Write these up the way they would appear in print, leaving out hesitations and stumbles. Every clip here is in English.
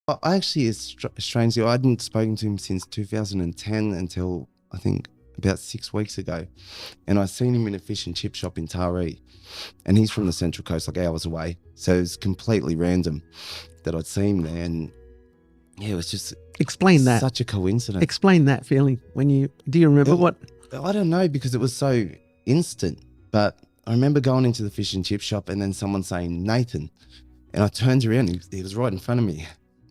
I actually, strangely, I hadn't spoken to him since 2010 until I think about 6 weeks ago. And I seen him in a fish and chip shop in Taree. And he's from the Central Coast, like hours away. So it's completely random that I'd seen him there. And yeah, it was just Explain that. such a coincidence. Explain that feeling do you remember what? I don't know, because it was so instant. But I remember going into the fish and chip shop and then someone saying, Nathan. And I turned around and he was right in front of me.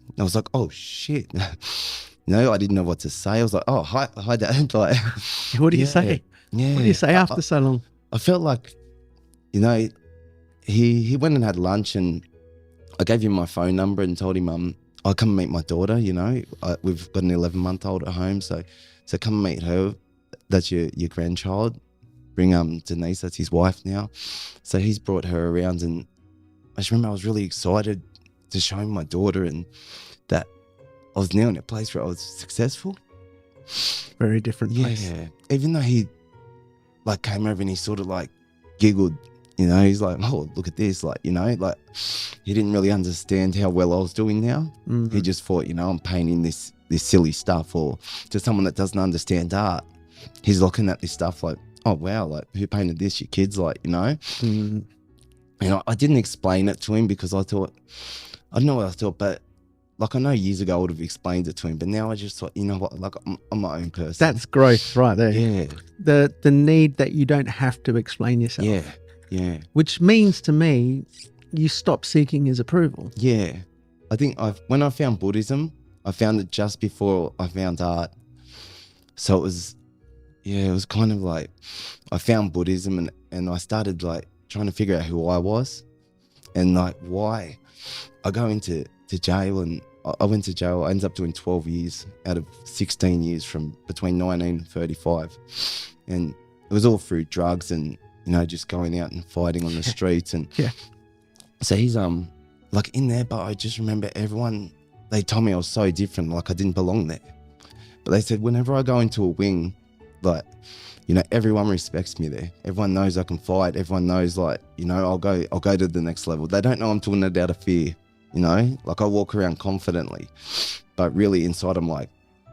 And I was like, oh, shit. No, I didn't know what to say. I was like, oh, hi, Dad. Like, What do you say? Yeah. What do you say after so long? I felt like, he went and had lunch and I gave him my phone number and told him, I'll come and meet my daughter, we've got an 11-month-old at home. So come and meet her. That's your grandchild. Bring Denise, that's his wife now. So he's brought her around, and I just remember I was really excited to show him my daughter and that I was now in a place where I was successful. Very different place. Yeah. Even though he came over and he sort of giggled, he's like, oh, look at this. He didn't really understand how well I was doing now. Mm-hmm. He just thought, I'm painting this silly stuff, or to someone that doesn't understand art, he's looking at this stuff like, oh, wow, who painted this? Your kids, Mm-hmm. I didn't explain it to him because I don't know what I thought, but I know years ago I would have explained it to him, but now I just thought, you know what, I'm my own person. That's growth right there. Yeah. The need that you don't have to explain yourself. Yeah. Yeah. Which means to me, you stop seeking his approval. Yeah. I think when I found Buddhism, I found it just before I found art. So it was kind of I found Buddhism and I started trying to figure out who I was and why. I go into jail, and I went to jail. I ended up doing 12 years out of 16 years from between 19 and 35. And it was all through drugs and, just going out and fighting on the streets. And yeah. So he's in there, but I just remember everyone, they told me I was so different, I didn't belong there. But they said whenever I go into a wing, everyone respects me there. Everyone knows I can fight. Everyone knows I'll go to the next level. They don't know I'm doing it out of fear, I walk around confidently, but really inside I'm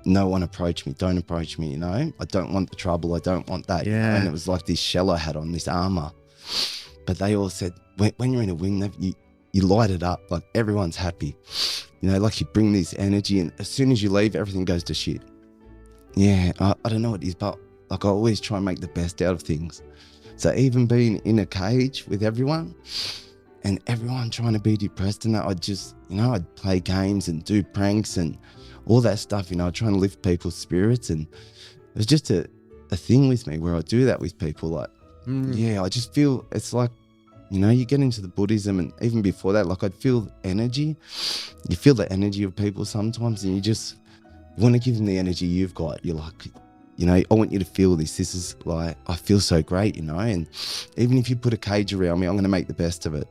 no one approach me. Don't approach me, I don't want the trouble. I don't want that. Yeah. And it was this shell I had on, this armor. But they all said, when you're in a wing, you light it up. Everyone's happy. You bring this energy, and as soon as you leave, everything goes to shit. Yeah, I don't know what it is, but I always try and make the best out of things. So even being in a cage with everyone and everyone trying to be depressed and that, I'd just, I'd play games and do pranks and all that stuff, trying to lift people's spirits. And it was just a thing with me where I do that with people. I just feel it's you get into the Buddhism, and even before that, I'd feel energy. You feel the energy of people sometimes, and you want to give them the energy you've got. You're I want you to feel this. This is I feel so great, and even if you put a cage around me, I'm going to make the best of it.